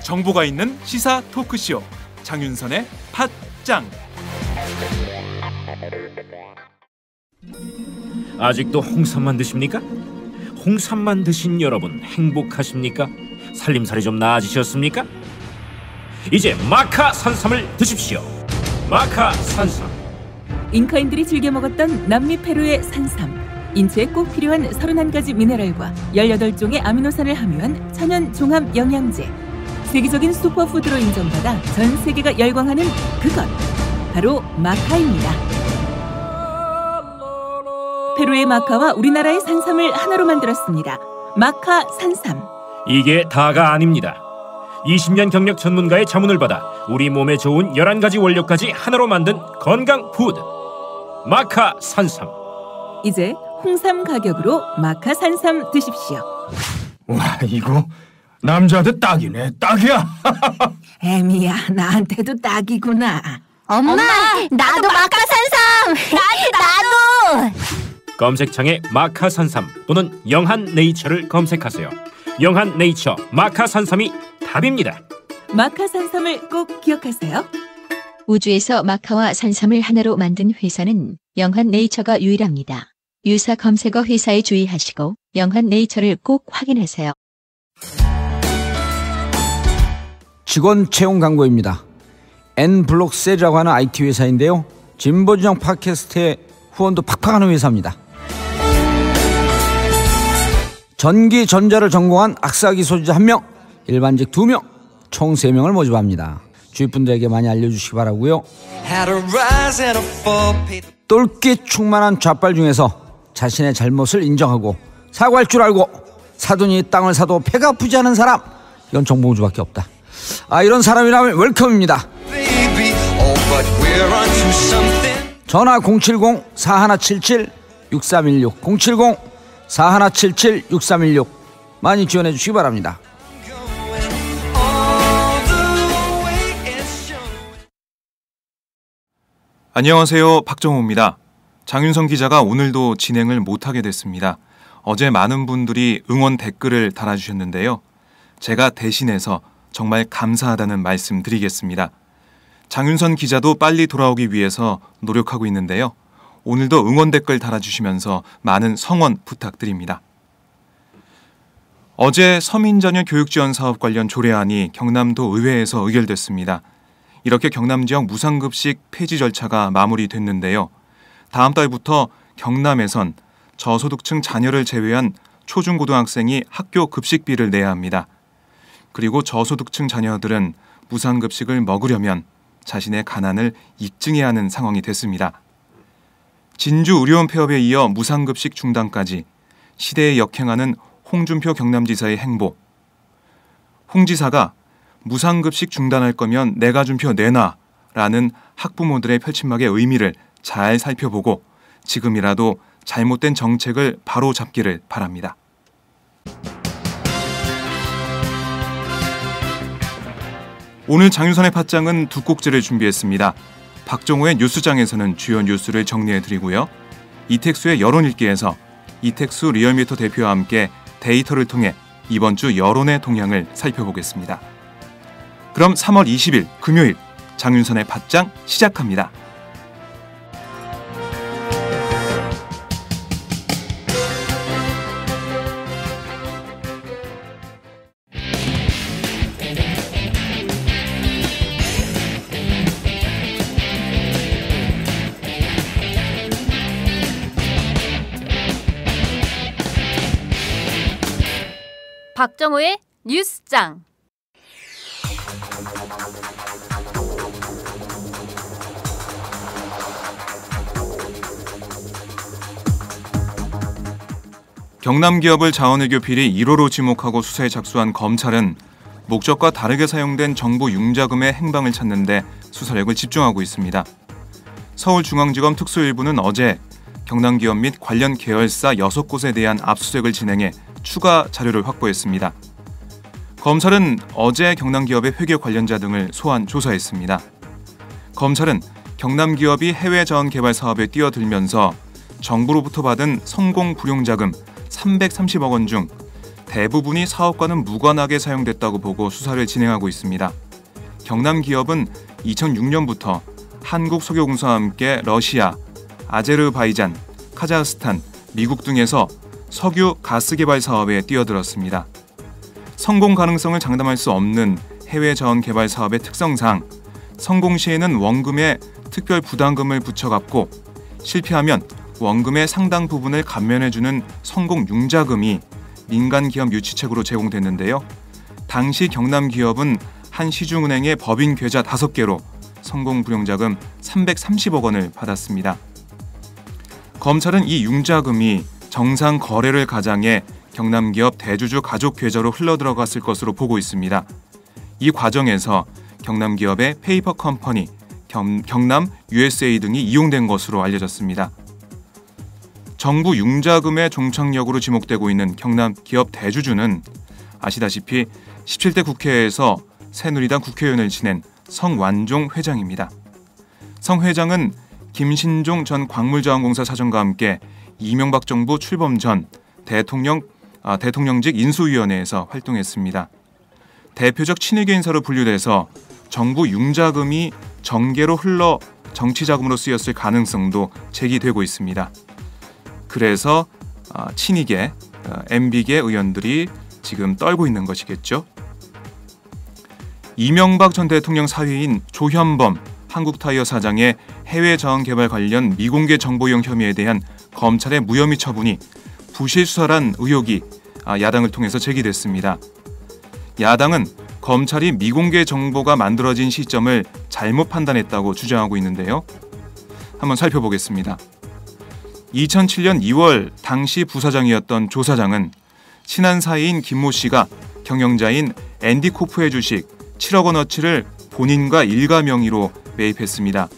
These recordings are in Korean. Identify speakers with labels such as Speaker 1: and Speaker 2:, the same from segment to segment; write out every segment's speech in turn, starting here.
Speaker 1: 정보가 있는 시사 토크쇼 장윤선의 팟짱.
Speaker 2: 아직도 홍삼만 드십니까? 홍삼만 드신 여러분 행복하십니까? 살림살이 좀 나아지셨습니까? 이제 마카 산삼을 드십시오. 마카 산삼.
Speaker 3: 잉카인들이 즐겨 먹었던 남미 페루의 산삼. 인체에 꼭 필요한 31가지 미네랄과 18종의 아미노산을 함유한 천연 종합 영양제. 세계적인 슈퍼푸드로 인정받아 전 세계가 열광하는 그것 바로 마카입니다. 페루의 마카와 우리나라의 산삼을 하나로 만들었습니다. 마카 산삼.
Speaker 2: 이게 다가 아닙니다. 20년 경력 전문가의 자문을 받아 우리 몸에 좋은 11가지 원료까지 하나로 만든 건강 푸드 마카 산삼.
Speaker 3: 이제 홍삼 가격으로 마카 산삼 드십시오.
Speaker 4: 와, 이거 남자한테 딱이네. 딱이야.
Speaker 3: 애미야, 나한테도 딱이구나.
Speaker 5: 엄마, 나도 마카 산삼. 나도.
Speaker 2: 검색창에 마카 산삼 또는 영한 네이처를 검색하세요. 영한 네이처 마카 산삼이 답입니다.
Speaker 3: 마카 산삼을 꼭 기억하세요.
Speaker 5: 우주에서 마카와 산삼을 하나로 만든 회사는 영한 네이처가 유일합니다. 유사 검색어 회사에 주의하시고 영한 네이처를 꼭 확인하세요.
Speaker 6: 직원 채용 광고입니다. N블록셀이라고 하는 IT 회사인데요. 진보진영 팟캐스트에 후원도 팍팍하는 회사입니다. 전기 전자를 전공한 악사기 소지자 1명, 일반직 2명, 총 3명을 모집합니다. 주위 분들에게 많이 알려주시기 바라고요. 똘끼 충만한 좌빨 중에서 자신의 잘못을 인정하고 사과할 줄 알고 사돈이 땅을 사도 배가 아프지 않은 사람, 이건 정봉주밖에 없다. 이런 사람이라면 웰컴입니다. 전화 070-4177-6316 070-4177-6316 많이 지원해 주시기 바랍니다.
Speaker 1: 안녕하세요, 박정호입니다. 장윤선 기자가 오늘도 진행을 못하게 됐습니다. 어제 많은 분들이 응원 댓글을 달아주셨는데요. 제가 대신해서 정말 감사하다는 말씀 드리겠습니다. 장윤선 기자도 빨리 돌아오기 위해서 노력하고 있는데요. 오늘도 응원 댓글 달아주시면서 많은 성원 부탁드립니다. 어제 서민자녀 교육지원 사업 관련 조례안이 경남도 의회에서 의결됐습니다. 이렇게 경남 지역 무상급식 폐지 절차가 마무리됐는데요. 다음 달부터 경남에선 저소득층 자녀를 제외한 초중고등학생이 학교 급식비를 내야 합니다. 그리고 저소득층 자녀들은 무상급식을 먹으려면 자신의 가난을 입증해야 하는 상황이 됐습니다. 진주 의료원 폐업에 이어 무상급식 중단까지 시대에 역행하는 홍준표 경남지사의 행보. 홍 지사가 무상급식 중단할 거면 내가 준 표 내놔 라는 학부모들의 펼침막의 의미를 잘 살펴보고 지금이라도 잘못된 정책을 바로 잡기를 바랍니다. 오늘 장윤선의 팟짱은 두 꼭지를 준비했습니다. 박정호의 뉴스장에서는 주요 뉴스를 정리해드리고요. 이택수의 여론일기에서 이택수 리얼미터 대표와 함께 데이터를 통해 이번 주 여론의 동향을 살펴보겠습니다. 그럼 3월 20일 금요일 장윤선의 팟짱 시작합니다.
Speaker 7: 박정호의 뉴스장.
Speaker 1: 경남 기업을 자원외교 비리 1호로 지목하고 수사에 작수한 검찰은 목적과 다르게 사용된 정부 융자금의 행방을 찾는 데 수사력을 집중하고 있습니다. 서울중앙지검 특수일부는 어제 경남 기업 및 관련 계열사 6곳에 대한 압수수색을 진행해 추가 자료를 확보했습니다. 검찰은 어제 경남기업의 회계 관련자 등을 소환 조사했습니다. 검찰은 경남기업이 해외 자원 개발 사업에 뛰어들면서 정부로부터 받은 성공 불용자금 330억 원 중 대부분이 사업과는 무관하게 사용됐다고 보고 수사를 진행하고 있습니다. 경남기업은 2006년부터 한국석유공사와 함께 러시아, 아제르바이잔, 카자흐스탄, 미국 등에서 석유 가스 개발 사업에 뛰어들었습니다. 성공 가능성을 장담할 수 없는 해외 자원 개발 사업의 특성상 성공 시에는 원금에 특별 부담금을 붙여 갚고 실패하면 원금의 상당 부분을 감면해주는 성공 융자금이 민간 기업 유치책으로 제공됐는데요. 당시 경남기업은 한 시중은행의 법인 계좌 5개로 성공 불용자금 330억 원을 받았습니다. 검찰은 이 융자금이 정상 거래를 가장해 경남기업 대주주 가족 계좌로 흘러들어갔을 것으로 보고 있습니다. 이 과정에서 경남기업의 페이퍼 컴퍼니, 경남 USA 등이 이용된 것으로 알려졌습니다. 정부 융자금의 종착역으로 지목되고 있는 경남기업 대주주는 아시다시피 17대 국회에서 새누리당 국회의원을 지낸 성완종 회장입니다. 성 회장은 김신종 전 광물자원공사 사장과 함께 이명박 정부 출범 전 대통령직 인수위원회에서 활동했습니다. 대표적 친이계 인사로 분류돼서 정부 융자금이 정계로 흘러 정치자금으로 쓰였을 가능성도 제기되고 있습니다. 그래서 친이계, MB계 의원들이 지금 떨고 있는 것이겠죠. 이명박 전 대통령 사위인 조현범 한국타이어 사장의 해외 자원 개발 관련 미공개 정보 이용 혐의에 대한 검찰의 무혐의 처분이 부실 수사란 의혹이 야당을 통해서 제기됐습니다. 야당은 검찰이 미공개 정보가 만들어진 시점을 잘못 판단했다고 주장하고 있는데요. 한번 살펴보겠습니다. 2007년 2월 당시 부사장이었던 조 사장은 친한 사이인 김모 씨가 경영자인 앤디코프의 주식 7억 원어치를 본인과 일가 명의로 매입했습니다.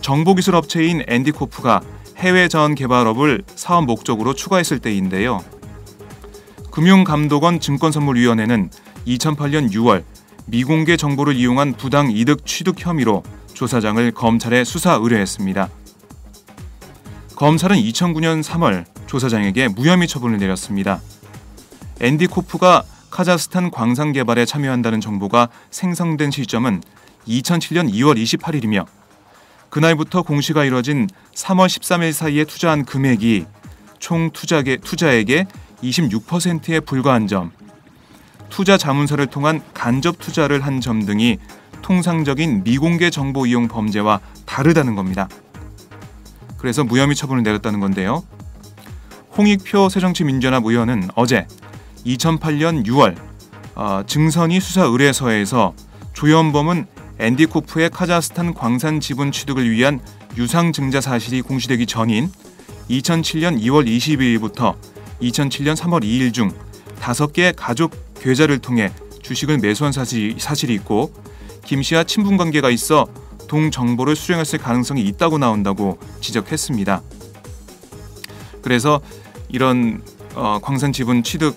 Speaker 1: 정보기술 업체인 앤디코프가 해외 자원 개발업을 사업 목적으로 추가했을 때인데요. 금융감독원 증권선물위원회는 2008년 6월 미공개 정보를 이용한 부당 이득 취득 혐의로 조 사장을 검찰에 수사 의뢰했습니다. 검찰은 2009년 3월 조 사장에게 무혐의 처분을 내렸습니다. 앤디코프가 카자흐스탄 광산 개발에 참여한다는 정보가 생성된 시점은 2007년 2월 28일이며 그날부터 공시가 이뤄진 3월 13일 사이에 투자한 금액이 총 투자액의 26%에 불과한 점, 투자 자문사를 통한 간접 투자를 한 점 등이 통상적인 미공개 정보 이용 범죄와 다르다는 겁니다. 그래서 무혐의 처분을 내렸다는 건데요. 홍익표 새정치민주연합 의원은 어제 2008년 6월 증선이 수사 의뢰서에서 조현범은 앤디코프의 카자흐스탄 광산 지분 취득을 위한 유상증자 사실이 공시되기 전인 2007년 2월 22일부터 2007년 3월 2일 중 5개의 가족 계좌를 통해 주식을 매수한 사실이 있고 김 씨와 친분관계가 있어 동정보를 수령했을 가능성이 있다고 나온다고 지적했습니다. 그래서 이런 광산 지분 취득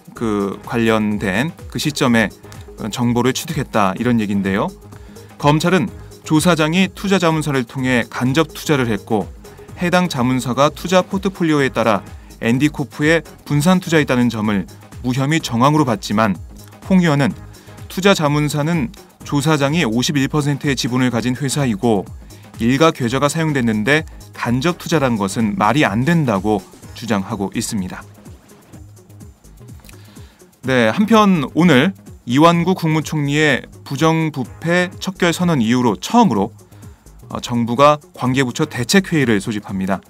Speaker 1: 관련된 그 시점에 정보를 취득했다 이런 얘기인데요. 검찰은 조 사장이 투자 자문사를 통해 간접 투자를 했고 해당 자문사가 투자 포트폴리오에 따라 앤디코프에 분산 투자했다는 점을 무혐의 정황으로 봤지만 홍 의원은 투자 자문사는 조 사장이 51%의 지분을 가진 회사이고 일가 계좌가 사용됐는데 간접 투자란 것은 말이 안 된다고 주장하고 있습니다. 네, 한편 오늘 이완구 국무총리의 부정부패 척결 선언 이후로 처음으로 정부가 관계부처 대책회의를 소집합니다.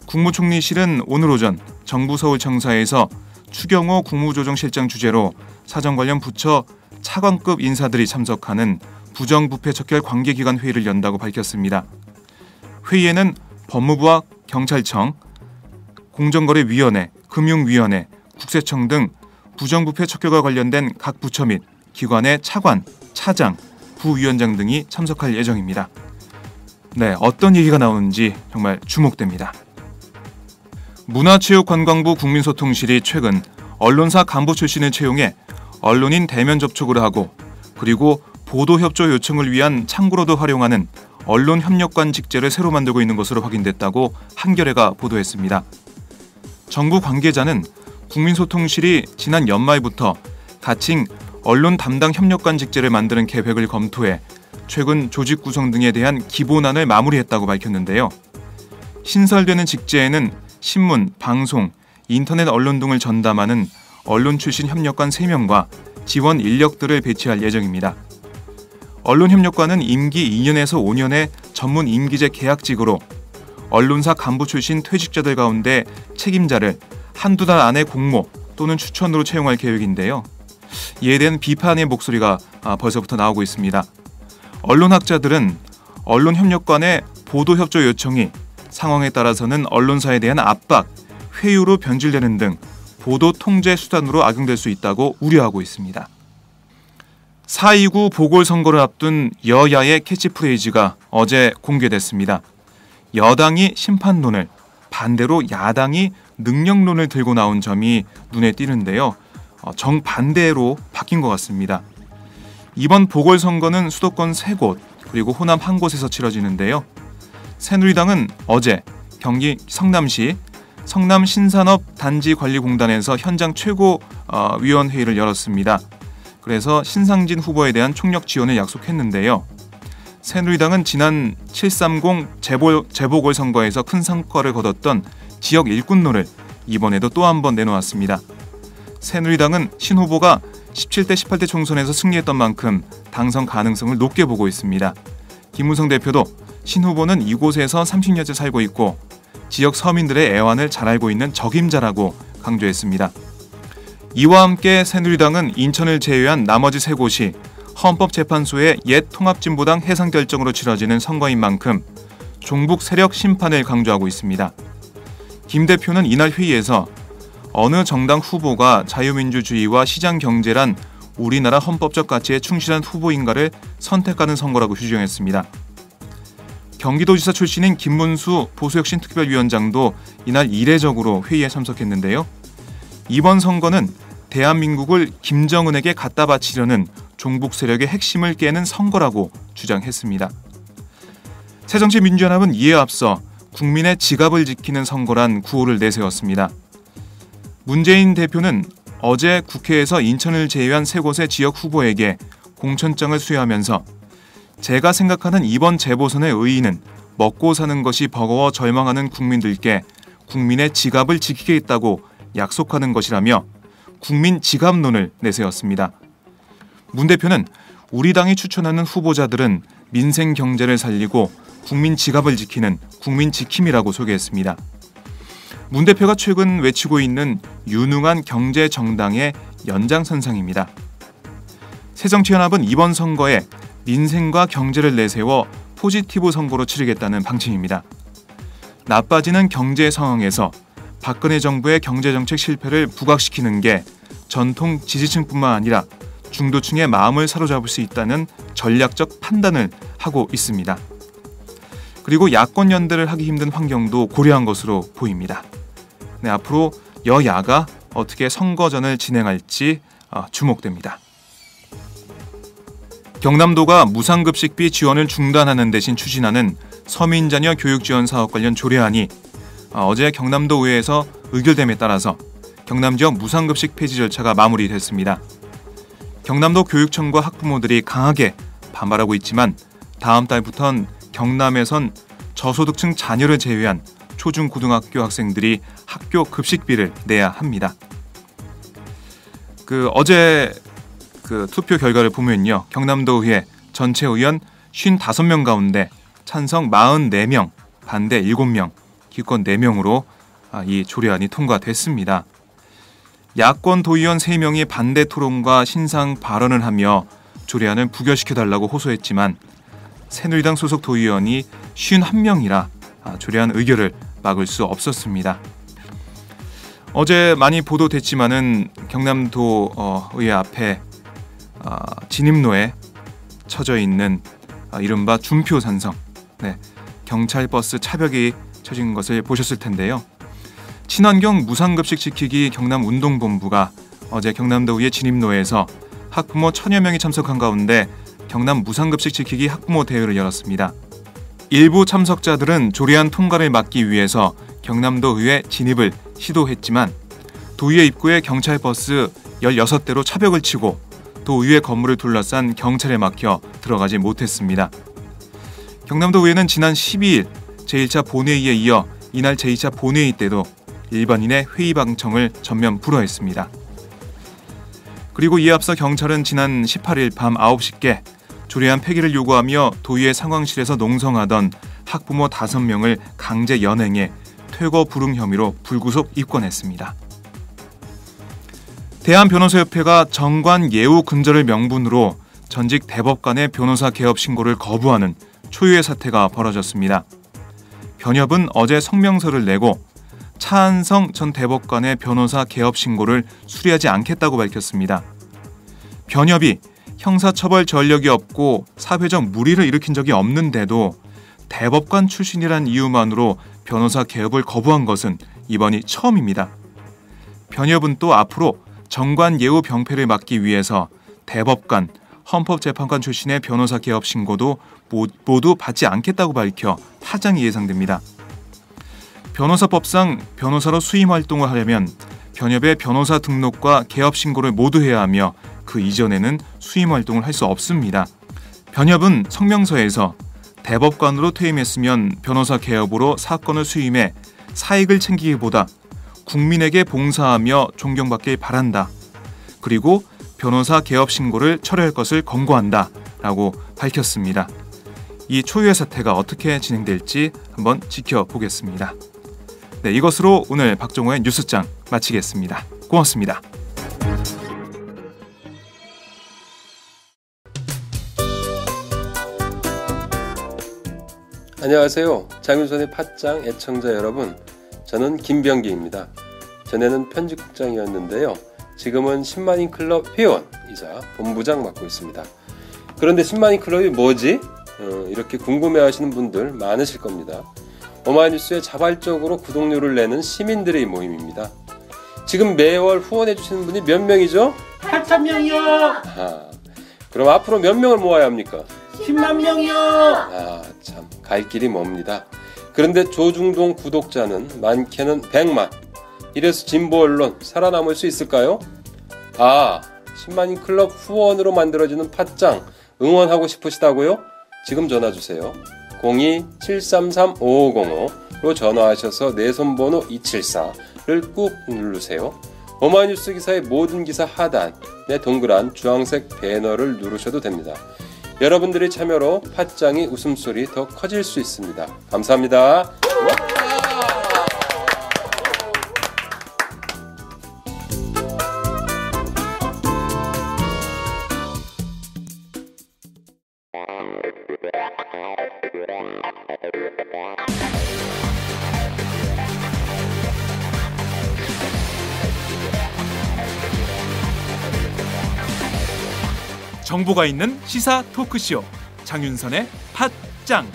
Speaker 1: 국무총리실은 오늘 오전 정부 서울청사에서 추경호 국무조정실장 주재로 사정 관련 부처 차관급 인사들이 참석하는 부정부패 척결 관계기관 회의를 연다고 밝혔습니다. 회의에는 법무부와 경찰청, 공정거래위원회, 금융위원회, 국세청 등 부정부패 척결과 관련된 각 부처 및 기관의 차관, 차장, 부위원장 등이 참석할 예정입니다. 네, 어떤 얘기가 나오는지 정말 주목됩니다. 문화체육관광부 국민소통실이 최근 언론사 간부 출신을 채용해 언론인 대면 접촉을 하고 그리고 보도협조 요청을 위한 창구로도 활용하는 언론협력관직제를 새로 만들고 있는 것으로 확인됐다고 한겨레가 보도했습니다. 정부 관계자는 국민소통실이 지난 연말부터 가칭 언론 담당 협력관직제를 만드는 계획을 검토해 최근 조직 구성 등에 대한 기본안을 마무리했다고 밝혔는데요. 신설되는 직제에는 신문, 방송, 인터넷 언론 등을 전담하는 언론 출신 협력관 3명과 지원 인력들을 배치할 예정입니다. 언론협력관은 임기 2년에서 5년의 전문 임기제 계약직으로 언론사 간부 출신 퇴직자들 가운데 책임자를 한두 달 안에 공모 또는 추천으로 채용할 계획인데요. 이에 대한 비판의 목소리가 벌써부터 나오고 있습니다. 언론학자들은 언론협력관의 보도협조 요청이 상황에 따라서는 언론사에 대한 압박, 회유로 변질되는 등 보도 통제 수단으로 악용될 수 있다고 우려하고 있습니다. 4.29 보궐선거를 앞둔 여야의 캐치프레이즈가 어제 공개됐습니다. 여당이 심판론을, 반대로 야당이 능력론을 들고 나온 점이 눈에 띄는데요. 정반대로 바뀐 것 같습니다. 이번 보궐선거는 수도권 3곳 그리고 호남 1곳에서 치러지는데요. 새누리당은 어제 경기 성남시 성남 신산업단지관리공단에서 현장 최고위원회의를 열었습니다. 그래서 신상진 후보에 대한 총력 지원을 약속했는데요. 새누리당은 지난 7.30 재보궐선거에서 큰 성과를 거뒀던 지역 일꾼론을 이번에도 또 한 번 내놓았습니다. 새누리당은 신 후보가 17대 18대 총선에서 승리했던 만큼 당선 가능성을 높게 보고 있습니다. 김무성 대표도 신 후보는 이곳에서 30년째 살고 있고 지역 서민들의 애환을 잘 알고 있는 적임자라고 강조했습니다. 이와 함께 새누리당은 인천을 제외한 나머지 3곳이 헌법재판소의 옛 통합진보당 해상 결정으로 치러지는 선거인 만큼 종북 세력 심판을 강조하고 있습니다. 김 대표는 이날 회의에서 어느 정당 후보가 자유민주주의와 시장경제란 우리나라 헌법적 가치에 충실한 후보인가를 선택하는 선거라고 규정했습니다. 경기도지사 출신인 김문수 보수혁신특별위원장도 이날 이례적으로 회의에 참석했는데요. 이번 선거는 대한민국을 김정은에게 갖다 바치려는 종북 세력의 핵심을 깨는 선거라고 주장했습니다. 새정치민주연합은 이에 앞서 국민의 지갑을 지키는 선거란 구호를 내세웠습니다. 문재인 대표는 어제 국회에서 인천을 제외한 3곳의 지역 후보에게 공천장을 수여하면서 제가 생각하는 이번 재보선의 의의는 먹고 사는 것이 버거워 절망하는 국민들께 국민의 지갑을 지키겠다고 약속하는 것이라며 국민 지갑론을 내세웠습니다. 문 대표는 우리 당이 추천하는 후보자들은 민생 경제를 살리고 국민 지갑을 지키는 국민 지킴이라고 소개했습니다. 문 대표가 최근 외치고 있는 유능한 경제 정당의 연장선상입니다. 새정치연합은 이번 선거에 민생과 경제를 내세워 포지티브 선거로 치르겠다는 방침입니다. 나빠지는 경제 상황에서 박근혜 정부의 경제정책 실패를 부각시키는 게 전통 지지층뿐만 아니라 중도층의 마음을 사로잡을 수 있다는 전략적 판단을 하고 있습니다. 그리고 야권 연대를 하기 힘든 환경도 고려한 것으로 보입니다. 네, 앞으로 여야가 어떻게 선거전을 진행할지 주목됩니다. 경남도가 무상급식비 지원을 중단하는 대신 추진하는 서민자녀 교육지원 사업 관련 조례안이 어제 경남도 의회에서 의결됨에 따라서 경남 지역 무상급식 폐지 절차가 마무리됐습니다. 경남도 교육청과 학부모들이 강하게 반발하고 있지만 다음 달부터는 경남에선 저소득층 자녀를 제외한 초중고등학교 학생들이 학교 급식비를 내야 합니다. 어제 투표 결과를 보면요. 경남도 의회 전체 의원 55명 가운데 찬성 44명, 반대 7명, 기권 4명으로 이 조례안이 통과됐습니다. 야권 도의원 3명이 반대 토론과 신상 발언을 하며 조례안을 부결시켜달라고 호소했지만 새누리당 소속 도의원이 51명이라 조례안 의결을 막을 수 없었습니다. 어제 많이 보도됐지만은 경남도 의회 앞에 진입로에 쳐져 있는 이른바 준표산성, 경찰버스 차벽이 쳐진 것을 보셨을 텐데요. 친환경 무상급식 지키기 경남운동본부가 어제 경남도의회 진입로에서 학부모 1000여 명이 참석한 가운데 경남 무상급식 지키기 학부모 대회를 열었습니다. 일부 참석자들은 조례안 통과를 막기 위해서 경남도 의회 진입을 시도했지만 도의회 입구에 경찰 버스 16대로 차벽을 치고 도의회 건물을 둘러싼 경찰에 막혀 들어가지 못했습니다. 경남도 의회는 지난 12일 제1차 본회의에 이어 이날 제2차 본회의 때도 일반인의 회의 방청을 전면 불허했습니다. 그리고 이에 앞서 경찰은 지난 18일 밤 9시께 조례안 폐기를 요구하며 도의회 상황실에서 농성하던 학부모 5명을 강제 연행해 퇴거 불응 혐의로 불구속 입건했습니다. 대한변호사협회가 정관 예우 근절을 명분으로 전직 대법관의 변호사 개업 신고를 거부하는 초유의 사태가 벌어졌습니다. 변협은 어제 성명서를 내고 차한성 전 대법관의 변호사 개업 신고를 수리하지 않겠다고 밝혔습니다. 변협이 형사처벌 전력이 없고 사회적 물의를 일으킨 적이 없는데도 대법관 출신이란 이유만으로 변호사 개업을 거부한 것은 이번이 처음입니다. 변협은 또 앞으로 정관 예우 병폐를 막기 위해서 대법관, 헌법재판관 출신의 변호사 개업 신고도 모두 받지 않겠다고 밝혀 파장이 예상됩니다. 변호사법상 변호사로 수임 활동을 하려면 변협의 변호사 등록과 개업 신고를 모두 해야 하며 그 이전에는 수임 활동을 할 수 없습니다. 변협은 성명서에서 대법관으로 퇴임했으면 변호사 개업으로 사건을 수임해 사익을 챙기기보다 국민에게 봉사하며 존경받길 바란다. 그리고 변호사 개업 신고를 철회할 것을 권고한다. 라고 밝혔습니다. 이 초유의 사태가 어떻게 진행될지 한번 지켜보겠습니다. 네, 이것으로 오늘 박정호의 뉴스장 마치겠습니다. 고맙습니다.
Speaker 8: 안녕하세요. 장윤선의 팟짱 애청자 여러분. 저는 김병기입니다. 전에는 편집국장이었는데요. 지금은 10만인 클럽 회원이자 본부장 맡고 있습니다. 그런데 10만인 클럽이 뭐지? 이렇게 궁금해하시는 분들 많으실 겁니다. 오마이뉴스에 자발적으로 구독료를 내는 시민들의 모임입니다. 지금 매월 후원해주시는 분이 몇 명이죠?
Speaker 9: 8,000명이요.
Speaker 8: 그럼 앞으로 몇 명을 모아야 합니까?
Speaker 9: 10만 명이요.
Speaker 8: 참, 갈 길이 멉니다. 그런데 조중동 구독자는 많게는 100만. 이래서 진보 언론 살아남을 수 있을까요? 10만인 클럽 후원으로 만들어지는 팟짱 응원하고 싶으시다고요? 지금 전화주세요. 02-733-5505로 전화하셔서 내 손번호 274를 꾹 누르세요. 오마이뉴스 기사의 모든 기사 하단에 동그란 주황색 배너를 누르셔도 됩니다. 여러분들의 참여로 팟짱이 웃음소리 더 커질 수 있습니다. 감사합니다.
Speaker 1: 정보가 있는 시사 토크쇼 장윤선의 팟짱.